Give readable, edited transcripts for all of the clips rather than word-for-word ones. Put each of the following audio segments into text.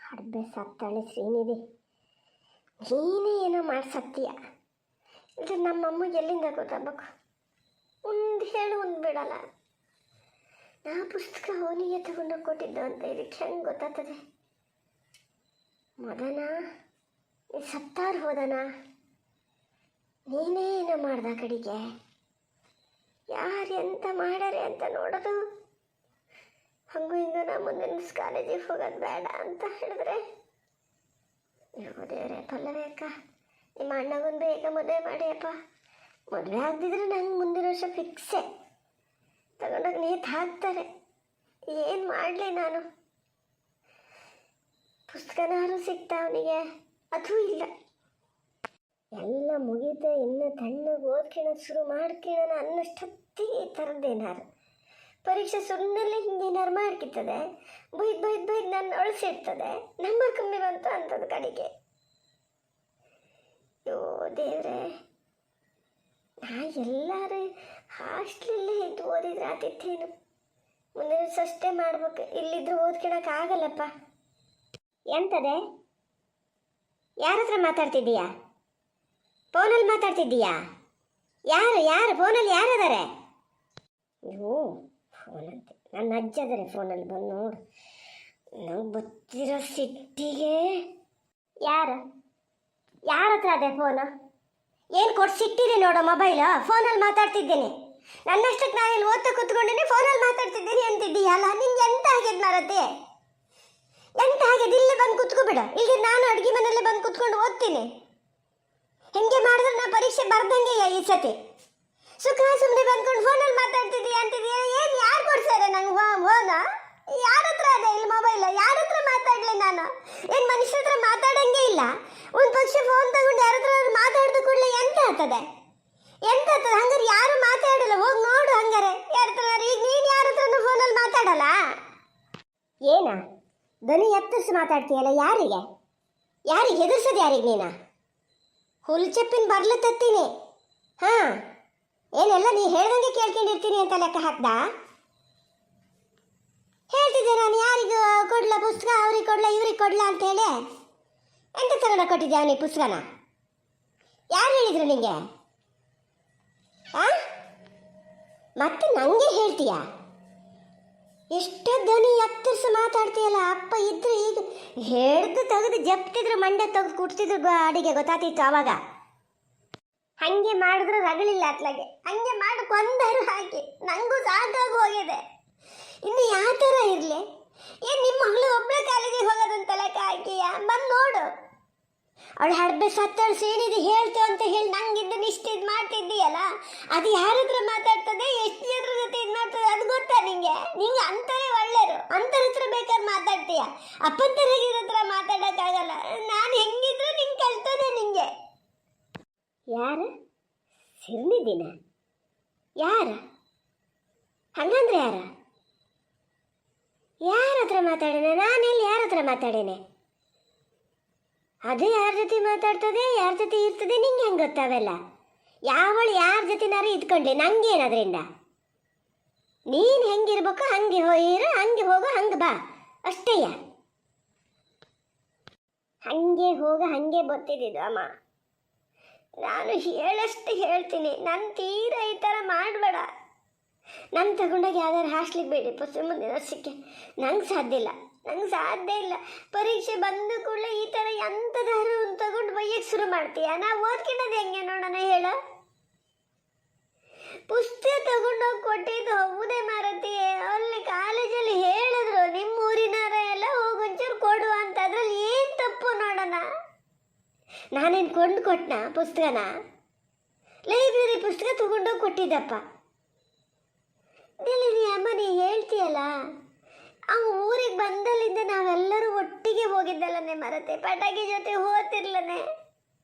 ಹಡ್ಬೆ ಸತ್ತಾಳೆ ಶ್ರೀನಿಧಿ. ನೀನೇ ಏನೋ ಮಾಡಿ ಸತ್ತೀಯ. ಇದು ನಮ್ಮಮ್ಮಗೆ ಎಲ್ಲಿಂದ ಗೊತ್ತಾಗಬೇಕು? ಒಂದು ಹೇಳು ಒಂದು ಬಿಡಲ್ಲ. ನಾ ಪುಸ್ತಕ ಅವನಿಗೆ ತಗೊಂಡೋಗಿ ಕೊಟ್ಟಿದ್ದು ಅಂತ ಇದಕ್ಕೆ ಹೆಂಗೆ ಗೊತ್ತಾಗ್ತದೆ? ಮದನ ಈ ಸತ್ತಾರು ಹೋದನ? ನೀನೇ ಏನೋ ಮಾಡ್ದ ಕಡೆಗೆ? ಯಾರು ಎಂತ ಮಾಡ್ಯಾರೆ ಅಂತ ನೋಡೋದು. ಹಂಗೂ ಹಿಂಗೂ ನಾ ಮುಂದಿನ ಕಾಲೇಜಿಗೆ ಹೋಗೋದು ಬೇಡ ಅಂತ ಹೇಳಿದ್ರೆ, ದೇವರೇ ಪಲ್ಲವಿ ಅಕ್ಕ, ನಿಮ್ಮ ಅಣ್ಣಗೊಂದು ಬೇಗ ಮದುವೆ ಮಾಡಿಯಪ್ಪ. ಮದುವೆ ಆಗದಿದ್ರೆ ನಂಗೆ ಮುಂದಿನ ವರ್ಷ ಫಿಕ್ಸೆ. ತಗೊಂಡೋಗಿ ನೇತು ಹಾಕ್ತಾರೆ. ಏನು ಮಾಡಲಿ ನಾನು? ಪುಸ್ತಕನಾರು ಸಿಗ್ತಾ ಅವನಿಗೆ? ಅದೂ ಇಲ್ಲ. ಎಲ್ಲ ಮುಗಿದ ಇನ್ನು ತಣ್ಣಗೆ ಓದ್ಕಿಣ ಶುರು ಮಾಡ್ಕಿಣ ಅನ್ನಷ್ಟೊತ್ತಿಗೆ ಈ ಥರದ್ದೇನಾರು ಪರೀಕ್ಷೆ ಸುಮ್ಮನೆ ಹಿಂಗೇನಾರು ಮಾಡ್ಕಿರ್ತದೆ. ಬೈದು ನನ್ನ ಅಳಿಸಿರ್ತದೆ. ನಂಬರ್ ಕಮ್ಮಿ ಬಂತು ಅಂಥದ್ದು ಕಡೆಗೆ. ಯೋ ದೇವ್ರೆ, ನಾ ಎಲ್ಲರೂ ಹಾಸ್ಟ್ಲಲ್ಲೇ ಇದ್ದು ಓದಿದ್ರೆ ಆತಿತ್ತೇನು? ಮುಂದಿನ ಅಷ್ಟೇ ಮಾಡ್ಬೇಕು. ಇಲ್ಲಿದ್ರು ಓದ್ಕೊಳಕ್ಕೆ ಆಗಲ್ಲಪ್ಪ. ಎಂತದೆ? ಯಾರ ಹತ್ರ ಮಾತಾಡ್ತಿದ್ದೀಯಾ? ಫೋನಲ್ಲಿ ಮಾತಾಡ್ತಿದ್ದೀಯಾ? ಯಾರು ಫೋನಲ್ಲಿ ಯಾರದಾರೆ? ಅಯ್ಯೋ, ಫೋನಂತೆ ನನ್ನ ಅಜ್ಜ ಅದಾರೆ ಫೋನಲ್ಲಿ. ಬಂದು ನೋಡು. ನಂಗೆ ಗೊತ್ತಿರೋ ಸಿಟ್ಟಿಗೆ ಯಾರ ಹತ್ರ ಅದೇ ಫೋನು? ಏನು ಕೊಟ್ಟು ಸಿಟ್ಟಿದೆ ನೋಡೋ ಮೊಬೈಲು. ಫೋನಲ್ಲಿ ಮಾತಾಡ್ತಿದ್ದೇನೆ. ನನ್ನಷ್ಟಕ್ಕೆ ನಾನೇನು ಓದ್ತಾ ಕೂತ್ಕೊಂಡಿನಿ, ಫೋನಲ್ಲಿ ಮಾತಾಡ್ತಿದ್ದೀನಿ ಅಂತಿದ್ದೀಯಲ್ಲ. ನಿಮ್ಗೆ ಎಂತ ಆಗಿದೆ ಮಾರತ್ತೆ? ಎಂತ ಆಗಿದೆ? ಇಲ್ಲೇ ಬಂದು ಕೂತ್ಕೊಬಿಡ. ಇಲ್ಲಿ ನಾನು ಅಡುಗೆ ಮನೆಯಲ್ಲೇ ಬಂದು ಕೂತ್ಕೊಂಡು ಓದ್ತೀನಿ. ಹೆಂಗೆ ಮಾಡಿದ್ರೆ ನಾ ಪರೀಕ್ಷೆ ಬರ್ದಂಗೆ ಈ ಸತಿ. ಸುಮ್ಮನೆ ಬಂದ್ಕೊಂಡು ಫೋನಲ್ಲಿ ಮಾತಾಡ್ತಿದ್ದೀಯ ಅಂತಿದ್ದೀಯ. ಏನು ಯಾರು ಕೊಡ್ಸಾರೆ ನಂಗೆ ಫೋನ? ಯಾರ ಹತ್ರ ಅದೇ ಇಲ್ಲಿ ಮೊಬೈಲ್? ಯಾರ ಹತ್ರ ಮಾತಾಡಲಿ ನಾನು? ಏನು ಮನುಷ್ಯರ ಹತ್ರ ಮಾತಾಡಂಗೆ ಇಲ್ಲ? ಒಂದು ಪಕ್ಷ ಫೋನ್ ತಗೊಂಡು ಯಾರ ಹತ್ರ ಮಾತಾಡ್ದು ಕೂಡಲೇ ಎಂತ ಆಗ್ತದೆ? ಹಂಗಾರೆ ಯಾರು ಮಾತಾಡಲ್ಲ. ಹೋಗಿ ನೋಡು ಹಂಗಾರೆ ಯಾರ ಹತ್ರ. ಈಗ ನೀನು ಯಾರ ಹತ್ರನೂ ಫೋನಲ್ಲಿ ಮಾತಾಡಲ್ಲ? ಏನ ಧ್ವನಿ ಎತ್ತರಿಸಿ ಮಾತಾಡ್ತೀಯಲ್ಲ? ಯಾರಿಗೆ ಹೆದರ್ಸೋದು? ಯಾರಿಗೆ ನೀನು? ಹುಲ್ಚಪ್ಪಿನ ಬರ್ಲು ತತ್ತೀನಿ. ಹಾಂ, ಏನೆಲ್ಲ ನೀ ಹೇಳ್ದಂಗೆ ಕೇಳ್ಕೊಂಡಿರ್ತೀನಿ ಅಂತ ಲೆಕ್ಕ ಹಾಕ್ದ? ಹೇಳ್ತಿದ್ದೆ ನಾನು. ಯಾರಿಗೂ ಕೊಡ್ಲ ಪುಸ್ತಕ? ಅವ್ರಿಗೆ ಕೊಡ್ಲ ಇವ್ರಿಗೆ ಕೊಡ್ಲ ಅಂತೇಳಿ ಎಂತ ತಗೊಂಡ ಕೊಟ್ಟಿದ್ದೆ ಅವನಿಗೆ ಪುಸ್ತಕನ? ಯಾರು ಹೇಳಿದ್ರು ನಿಂಗೆ? ಮತ್ತೆ ನನಗೆ ಹೇಳ್ತೀಯ? ಎಷ್ಟು ಧ್ವನಿ ಎತ್ತರಿಸಿ ಮಾತಾಡ್ತೀಯಲ್ಲ. ಅಪ್ಪ ಇದ್ರು ಈಗ ಹೇಳ್ದು ತೆಗೆದು ಜಪ್ತಿದ್ರು ಮಂಡ್ಯ ತೆಗೆದು ಕುಟ್ತಿದ್ರು ಅಡಿಗೆ ಗೊತ್ತಾತಿತ್ತು ಅವಾಗ. ಹಂಗೆ ಮಾಡಿದ್ರು ರಗಳಿಲ್ಲ ಅತ್ಲಾಗೆ. ಹಂಗೆ ಮಾಡಿ ಕೊಂದರು ಹಾಕಿ ನನಗೂ ಸಾಕಾಗಿ ಹೋಗಿದೆ. ಇನ್ನು ಯಾವ ಥರ ಇರಲಿ? ಏನು ನಿಮ್ಮ ಮಗಳು ಒಬ್ಬಳೆ ಕಾಲೇಜಿಗೆ ಹೋಗೋದಂತ ಲೆಕ್ಕ ಹಾಕಿಯ? ಬಂದು ನೋಡು. ಅವಳು ಹಡ್ಬೆ ಸತ್ತಳು ಶ್ರೀನಿಧಿ ಹೇಳ್ತು ಅಂತ ಹೇಳಿ ನಂಗಿದ್ದು ಇದು ಮಾಡ್ತಿದ್ದೀಯಲ್ಲ, ಅದು ಯಾರ ಹತ್ರ ಮಾತಾಡ್ತದೆ, ಎಷ್ಟು ಜನರ ಜೊತೆ ಇದು ಮಾಡ್ತದೆ ಅದು ಗೊತ್ತಾ ನಿಂಗೆ? ಅಂತಾರೆ ಒಳ್ಳೆಯರು, ಅಂತರ ಹತ್ರ ಬೇಕಾದ್ರೆ ಮಾತಾಡ್ತೀಯ. ಅಪ್ಪಂತರಾಗಿರೋ ಹತ್ರ ಮಾತಾಡೋಕ್ಕಾಗಲ್ಲ. ನಾನು ಹೆಂಗಿದ್ರು ನಿಂಗೆ ಕಲ್ತದೆ ನಿಂಗೆ. ಯಾರು? ಶ್ರೀನಿಧಿನ? ಯಾರು ಹಂಗಂದ್ರೆ ಯಾರ ಹತ್ರ ಮಾತಾಡೇನೆ? ನಾನೆಲ್ಲಿ ಯಾರ ಹತ್ರ ಮಾತಾಡೇನೆ? ಅದು ಯಾರ ಜೊತೆ ಮಾತಾಡ್ತದೆ, ಯಾರ ಜೊತೆ ಇರ್ತದೆ ನಿಂಗೆ ಹೆಂಗೆ ಗೊತ್ತಾವೆಲ್ಲ? ಯಾವಳು ಯಾರ ಜೊತೆನಾರು ಇದ್ಕೊಂಡ್ಲಿ ನಂಗೇನದ್ರಿಂದ? ನೀನು ಹೆಂಗಿರ್ಬೇಕು ಹಂಗೆ ಇರು, ಹಂಗೆ ಹೋಗು, ಹಂಗೆ ಬಾ ಅಷ್ಟೇಯ. ಹಂಗೆ ಹೋಗ ಹಂಗೆ ಬರ್ತಿದ್ದಿದ್ದು ಅಮ್ಮ. ನಾನು ಹೇಳಷ್ಟು ಹೇಳ್ತೀನಿ. ನನ್ನ ತೀರ ಈ ಥರ ಮಾಡಬೇಡ. ನಾನು ತಗೊಂಡೋಗಿ ಯಾವ್ದಾರು ಹಾಸ್ಟ್ಲಿಗೆ ಬೇಡಿ ಪುಸ್ತಕ ಮುಂದಿನ ವರ್ಷಕ್ಕೆ. ನಂಗೆ ಸಾಧ್ಯ ಇಲ್ಲ. ಪರೀಕ್ಷೆ ಬಂದ ಕೂಡಲೇ ಈ ಥರ ಎಂಥದಾರು ತಗೊಂಡು ಬೈಯಕ್ಕೆ ಶುರು ಮಾಡ್ತೀಯ? ನಾ ಓದ್ಕಿನ್ನೋದು ಹೆಂಗೆ ನೋಡೋಣ ಹೇಳ? ಪುಸ್ತಕ ತಗೊಂಡೋಗಿ ಕೊಟ್ಟಿದ್ದು ಹೌದೇ ಮಾರತಿ. ಅಲ್ಲಿ ಕಾಲೇಜಲ್ಲಿ ಹೇಳಿದ್ರು ನಿಮ್ಮ ಊರಿನವರ ಎಲ್ಲ ಹೋಗೊಂಚೂರು ಕೊಡು ಅಂತ. ಅದ್ರಲ್ಲಿ ಏನು ತಪ್ಪು ನೋಡೋಣ? ನಾನೇನು ಕೊಟ್ಟನ ಪುಸ್ತಕನ? ಲೈಬ್ರರಿ ಪುಸ್ತಕ ತಗೊಂಡೋಗಿ ಕೊಟ್ಟಿದ್ದಪ್ಪ. ಅಮ್ಮ ನೀ ಹೇಳ್ತೀಯಲ್ಲ, ಆ ಊರಿಗೆ ಬಂದಲ್ಲಿಂದ ನಾವೆಲ್ಲರೂ ಒಟ್ಟಿಗೆ ಹೋಗಿದ್ದಲ್ಲನೆ ಮರತೆ. ಪಟಾಕಿ ಜೊತೆ ಹೋಗ್ತಿರ್ಲನೆ.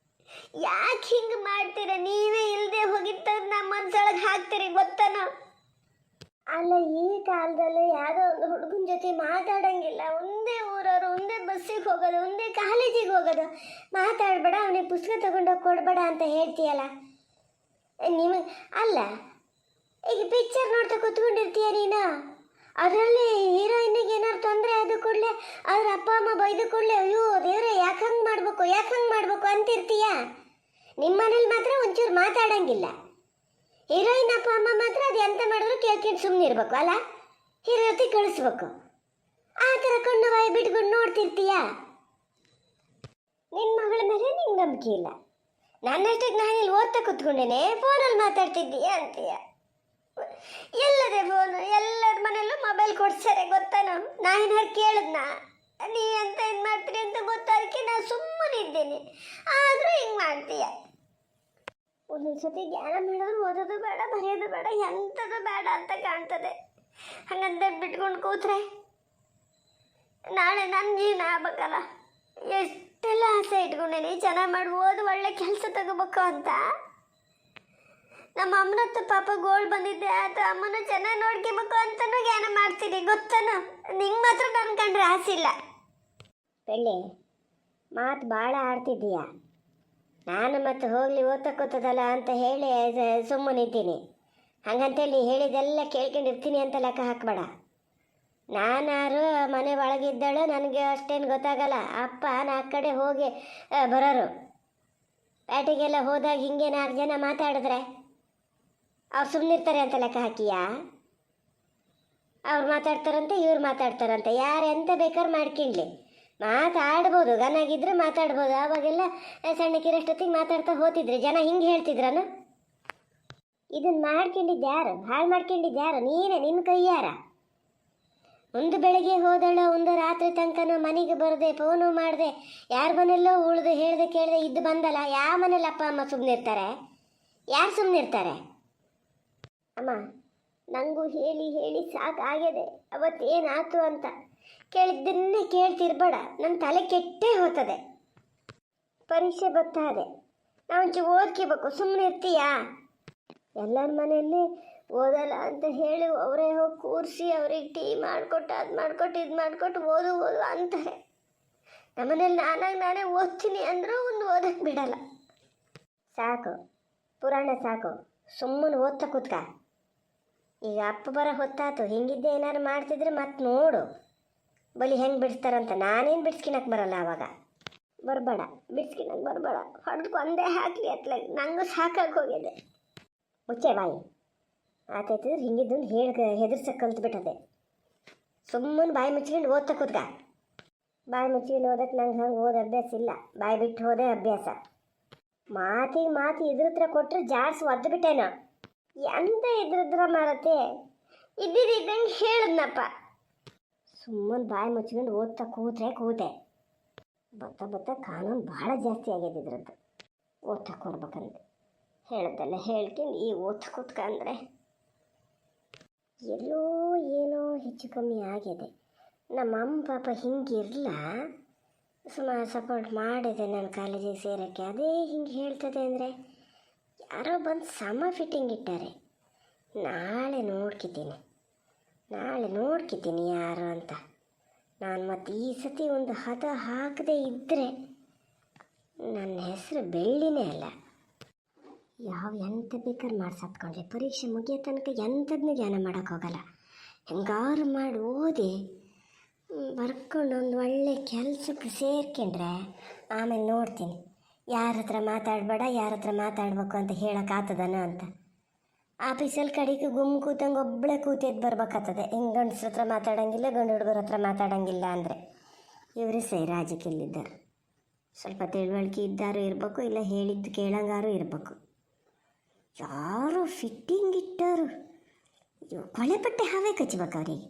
ಯಾಕೆ ಹಿಂಗೆ ಮಾಡ್ತೀರ? ನೀವೇ ಇಲ್ಲದೆ ಹೋಗಿದ್ದ ನಮ್ಮ ಮನ್ಸೊಳಗೆ ಹಾಕ್ತೀರಿ ಗೊತ್ತನೋ? ಅಲ್ಲ, ಈ ಕಾಲದಲ್ಲಿ ಯಾವುದೋ ಒಂದು ಹುಡುಗನ ಜೊತೆ ಮಾತಾಡೋಂಗಿಲ್ಲ. ಒಂದೇ ಊರವರು, ಒಂದೇ ಬಸ್ಸಿಗೆ ಹೋಗೋದು, ಒಂದೇ ಕಾಲೇಜಿಗೆ ಹೋಗೋದು. ಮಾತಾಡಬೇಡ, ಅವನಿಗೆ ಪುಸ್ತಕ ತಗೊಂಡೋಗಿ ಕೊಡಬೇಡ ಅಂತ ಹೇಳ್ತೀಯಲ್ಲ. ನಿಮಗೆ ಅಲ್ಲ, ಈಗ ಪಿಕ್ಚರ್ ನೋಡ್ತಾ ಕೂತ್ಕೊಂಡಿರ್ತೀಯ ನೀನು. ಅದರಲ್ಲಿ ಹೀರೋಯಿನ್ನಿಗೆ ಏನಾದ್ರು ತೊಂದರೆ ಆದ ಕೂಡಲೇ ಅವ್ರ ಅಪ್ಪ ಅಮ್ಮ ಬೈದು ಕೂಡಲೇ ಅಯ್ಯೋ ದೇವ್ರೆ ಯಾಕೆ ಹಂಗೆ ಮಾಡಬೇಕು ಅಂತಿರ್ತೀಯ. ನಿಮ್ಮ ಮನೇಲಿ ಮಾತ್ರ ಒಂಚೂರು ಮಾತಾಡಂಗಿಲ್ಲ. ಹೀರೋಯಿನ್ ಅಪ್ಪ ಅಮ್ಮ ಮಾತ್ರ ಅದು ಎಂತ ಮಾಡಿದ್ರು ಕೇಳ್ಕೊಂಡು ಸುಮ್ಮನೆ ಇರ್ಬೇಕು ಅಲ್ಲ, ಹೀರೋತಿ ಕಳಿಸ್ಬೇಕು. ಆ ಥರ ಕಣ್ಣು ಬಾಯಿ ಬಿಟ್ಕೊಂಡು ನೋಡ್ತಿರ್ತೀಯ. ನಿನ್ನ ಮಗಳ ಮೇಲೆ ನಿಂಗೆ ನಂಬಿಕೆ ಇಲ್ಲ. ನನ್ನಷ್ಟಕ್ಕೆ ನಾನಿಲ್ಲಿ ಓದ್ತಾ ಕೂತ್ಕೊಂಡೇನೆ, ಫೋನಲ್ಲಿ ಮಾತಾಡ್ತಿದ್ದೀಯ ಅಂತೀಯ. ಎಲ್ಲದೆ ಫೋನು, ಎಲ್ಲರ ಮನೆಯಲ್ಲೂ ಮೊಬೈಲ್ ಕೊಡ್ಸಾರೆ ಗೊತ್ತಾನು. ನಾನೇನಾರು ಕೇಳಿದ್ನ ನೀ ಅಂತ ಏನು ಮಾಡ್ತೀನಿ ಅಂತ ಗೊತ್ತಾದಕ್ಕೆ ನಾನು ಸುಮ್ಮನೆ ಇದ್ದೇನೆ. ಆದರೂ ಹಿಂಗೆ ಮಾಡ್ತೀಯ. ಒಂದೊಂದು ಸತಿ ಜ್ಞಾನ ಮಾಡಿದ್ರು ಓದೋದು ಬೇಡ, ಬರೆಯೋದು ಬೇಡ, ಎಂಥದ್ದು ಬೇಡ ಅಂತ ಕಾಣ್ತದೆ. ಹಂಗಂತ ಬಿಟ್ಕೊಂಡು ಕೂತ್ರೆ ನಾಳೆ ನನ್ನ ಜೀವನ ಆಗ್ಬೇಕಲ್ಲ. ಎಷ್ಟೆಲ್ಲ ಆಸೆ ಇಟ್ಕೊಂಡೇನಿ, ಚೆನ್ನಾಗಿ ಮಾಡಿ ಓದು ಒಳ್ಳೆ ಕೆಲಸ ತಗೋಬೇಕು ಅಂತ. ನಮ್ಮ ಅಮ್ಮನತ್ತ ಪಾಪ ಗೋಲ್ಡ್ ಬಂದಿದ್ದೆ, ಆತ ಅಮ್ಮನ ಚೆನ್ನಾಗಿ ನೋಡ್ಕೋಬೇಕು ಅಂತಲೂ ಜ್ಞಾನ ಮಾಡ್ತೀನಿ ಗೊತ್ತಾನು. ನಿಂಗೆ ಮಾತ್ರ ನನ್ನ ಕಂಡ್ರೆ ಆಸಿಲ್ಲ. ಬೆಳ್ಳಿ ಮಾತು ಭಾಳ ಆಡ್ತಿದ್ದೀಯ. ನಾನು ಮತ್ತೆ ಹೋಗಲಿ ಓದ್ತಕ್ಕೋತದಲ್ಲ ಅಂತ ಹೇಳಿ ಸುಮ್ಮನಿದ್ದೀನಿ. ಹಂಗಂತೇಳಿ ಹೇಳಿದೆಲ್ಲ ಕೇಳ್ಕೊಂಡಿರ್ತೀನಿ ಅಂತ ಲೆಕ್ಕ ಹಾಕಬೇಡ. ನಾನಾರು ಮನೆ ಒಳಗಿದ್ದಾಳು, ನನಗೆ ಅಷ್ಟೇನು ಗೊತ್ತಾಗಲ್ಲ. ಅಪ್ಪ 4 ಕಡೆ ಹೋಗಿ ಬರೋರು. ಪ್ಯಾಟಿಗೆಲ್ಲ ಹೋದಾಗ ಹಿಂಗೆ 4 ಜನ ಮಾತಾಡಿದ್ರೆ ಅವ್ರು ಸುಮ್ಮನಿರ್ತಾರೆ ಅಂತ ಲೆಕ್ಕ ಹಾಕಿಯಾ? ಅವ್ರು ಮಾತಾಡ್ತಾರಂತೆ, ಇವ್ರು ಮಾತಾಡ್ತಾರಂತೆ. ಯಾರು ಎಂತ ಬೇಕಾದ್ರೆ ಮಾಡ್ಕೊಳ್ಳಿ, ಮಾತಾಡ್ಬೋದು. ಗನಾಗಿದ್ರೆ ಮಾತಾಡ್ಬೋದು. ಆವಾಗೆಲ್ಲ ಸಣ್ಣಕ್ಕಿರೋಷ್ಟೊತ್ತಿಗೆ ಮಾತಾಡ್ತಾ ಹೋತಿದ್ರಿ. ಜನ ಹಿಂಗೆ ಹೇಳ್ತಿದ್ರನು? ಇದನ್ನು ಮಾಡ್ಕೊಂಡಿದ್ದು ಯಾರು? ಹಾಳು ಮಾಡ್ಕೊಂಡಿದ್ದು ಯಾರು? ನೀನೇ, ನಿನ್ನ ಕೈಯಾರ. ಒಂದು ಬೆಳಗ್ಗೆ ಹೋದಳು, ಒಂದು ರಾತ್ರಿ ತನಕನೂ ಮನೆಗೆ ಬರದೆ, ಫೋನು ಮಾಡಿದೆ, ಯಾರ ಮನೆಯಲ್ಲೋ ಉಳಿದು ಹೇಳ್ದೆ ಕೇಳದೆ ಇದ್ದು ಬಂದಲ್ಲ. ಯಾವ ಮನೇಲಿ ಅಪ್ಪ ಅಮ್ಮ ಸುಮ್ಮನಿರ್ತಾರೆ? ಯಾರು ಸುಮ್ಮನಿರ್ತಾರೆ? ಅಮ್ಮ, ನನಗೂ ಹೇಳಿ ಹೇಳಿ ಸಾಕಾಗಿದೆ. ಅವತ್ತೇನಾಯ್ತು ಅಂತ ಕೇಳಿದ್ದನ್ನೇ ಕೇಳ್ತಿರ್ಬೇಡ. ನನ್ನ ತಲೆ ಕೆಟ್ಟೇ ಹೋಗ್ತದೆ. ಪರೀಕ್ಷೆ ಬರ್ತಾದೆ, ನಾವಂಚೂರು ಓದ್ಕೋಬೇಕು. ಸುಮ್ಮನೆ ಇರ್ತೀಯಾ? ಎಲ್ಲರ ಮನೆಯಲ್ಲಿ ಓದಲ್ಲ ಅಂತ ಹೇಳಿ ಅವರೇ ಹೋಗಿ ಕೂರಿಸಿ ಅವ್ರಿಗೆ ಟೀ ಮಾಡಿಕೊಟ್ಟು ಅದು ಮಾಡಿಕೊಟ್ಟು ಇದು ಮಾಡಿಕೊಟ್ಟು ಓದು ಅಂತಾರೆ. ನಮ್ಮನೇಲಿ ನಾನೇ ಓದ್ತೀನಿ ಅಂದರೂ ಒಂದು ಓದಕ್ಕೆ ಬಿಡಲ್ಲ. ಸಾಕು, ಪುರಾಣ ಸಾಕು. ಸುಮ್ಮನೆ ಓದ್ತಾ ಕೂತ್ಕ. ಈಗ ಅಪ್ಪ ಬರೋ ಹೊತ್ತಾತು. ಹಿಂಗಿದ್ದೆ ಏನಾರು ಮಾಡ್ತಿದ್ರೆ ಮತ್ತೆ ನೋಡು ಬಲಿ ಹೆಂಗೆ ಬಿಡಿಸ್ತಾರಂತ. ನಾನೇನು ಬಿಡ್ಸ್ಕಿನಕ್ಕೆ ಬರಲ್ಲ. ಆವಾಗ ಬರಬೇಡ, ಬಿಡ್ಸ್ಕಿನಕ್ಕೆ ಬರಬೇಡ. ಹೊಡೆದು ಒಂದೇ ಹಾಕಲಿ ಅತ್ಲಾಗಿ. ನನಗೂ ಸಾಕಾಗಿ ಹೋಗಿದೆ. ಮುಚ್ಚೆ ಬಾಯಿ. ಆತೈತಿದ್ರೆ ಹಿಂಗಿದ್ದೊಂದು ಹೆದರ್ಸಕ್ಕೆ ಕಲ್ತ್ಬಿಟ್ಟದೆ. ಸುಮ್ಮನೆ ಬಾಯಿ ಮುಚ್ಕೊಂಡು ಓದ್ತಾ ಕೂತ್ಕ. ಬಾಯಿ ಮುಚ್ಕೊಂಡು ಓದಕ್ಕೆ ನಂಗೆ ಹಂಗೆ ಓದೋ ಅಭ್ಯಾಸ ಇಲ್ಲ. ಬಾಯಿ ಬಿಟ್ಟು ಹೋದೇ ಅಭ್ಯಾಸ. ಮಾತಿಗೆ ಮಾತು ಇದ್ರ ಕೊಟ್ಟರೆ ಜಾಡ್ಸಿ ಒದ್ದು ಬಿಟ್ಟೇನೋ. ಎಂತ ಇದ್ರ ಮಾರತ್ತೆ ಇದ್ದಿದ್ದಂಗೆ ಹೇಳಿದ್ನಪ್ಪ. ಸುಮ್ಮನೆ ಬಾಯಿ ಮುಚ್ಕೊಂಡು ಓದ್ತಾ ಕೂತೆ ಬತ್ತ ಕಾನೂನು ಭಾಳ ಜಾಸ್ತಿ ಆಗಿದೆ ಇದ್ರದ್ದು. ಓದ್ತಾ ಕೊಡ್ಬೇಕಂದ್ರೆ ಹೇಳ್ದಲ್ಲ ಹೇಳ್ಕೊಂಡು ಈ ಓದ್ತಾ ಕೂತ್ಕ ಅಂದರೆ ಎಲ್ಲೋ ಏನೋ ಹೆಚ್ಚು ಕಮ್ಮಿ ಆಗಿದೆ. ನಮ್ಮ ಅಮ್ಮ ಪಾಪ ಹಿಂಗಿರಲ್ಲ, ಸುಮಾರು ಸಪೋರ್ಟ್ ಮಾಡಿದೆ ನಾನು ಕಾಲೇಜಿಗೆ ಸೇರೋಕ್ಕೆ. ಅದೇ ಹಿಂಗೆ ಹೇಳ್ತದೆ ಅಂದರೆ ಯಾರೋ ಬಂದು ಸಮ ಫಿಟ್ಟಿಂಗ್ ಇಟ್ಟಾರೆ. ನಾಳೆ ನೋಡ್ಕಿತೀನಿ ಯಾರು ಅಂತ. ನಾನು ಮತ್ತೆ ಈ ಸತಿ ಒಂದು ಹದ ಹಾಕದೇ ಇದ್ದರೆ ನನ್ನ ಹೆಸರು ಬೆಳ್ಳಿನೇ ಅಲ್ಲ. ಎಂತ ಬೇಕಾದ್ರೆ ಮಾಡ್ಸತ್ಕೊಂಡ್ರೆ ಪರೀಕ್ಷೆ ಮುಗಿಯೋ ತನಕ ಎಂಥದನ್ನೂ ಜ್ಞಾನ ಮಾಡೋಕ್ಕೋಗಲ್ಲ. ಹೆಂಗಾರು ಮಾಡಿ ಓದಿ ಬರ್ಕೊಂಡು ಒಂದು ಒಳ್ಳೆ ಕೆಲಸಕ್ಕೆ ಸೇರ್ಕೊಂಡ್ರೆ ಆಮೇಲೆ ನೋಡ್ತೀನಿ. ಯಾರ ಹತ್ರ ಮಾತಾಡಬೇಡ, ಯಾರ ಹತ್ರ ಮಾತಾಡ್ಬೇಕು ಅಂತ ಹೇಳೋಕ್ಕಾಗ್ತದನೋ ಅಂತ. ಆಫೀಸಲ್ಲಿ ಕಡೆಗೆ ಕೂತಂಗೆ ಒಬ್ಬಳೇ ಕೂತಿದ್ದು ಬರ್ಬೇಕಾಗ್ತದೆ. ಹಿಂಗೆ ಗಂಡಸ್ರ ಹತ್ರ ಮಾತಾಡೋಂಗಿಲ್ಲ, ಗಂಡು ಹುಡುಗರ ಹತ್ರ ಮಾತಾಡೋಂಗಿಲ್ಲ ಅಂದರೆ ಇವರೇ ಸೈ ರಾಜಕೀಯಲ್ಲಿದ್ದಾರೆ. ಸ್ವಲ್ಪ ತಿಳುವಳಿಕೆ ಇದ್ದಾರು ಇರಬೇಕು, ಇಲ್ಲ ಹೇಳಿದ್ದು ಕೇಳಂಗಾರು ಇರಬೇಕು. ಯಾರೋ ಫಿಟ್ಟಿಂಗ್ ಇಟ್ಟರು ಕೊಳೆ ಪಟ್ಟೆ ಹಾವೇ ಕಚ್ಚಬೇಕು ಅವರಿಗೆ.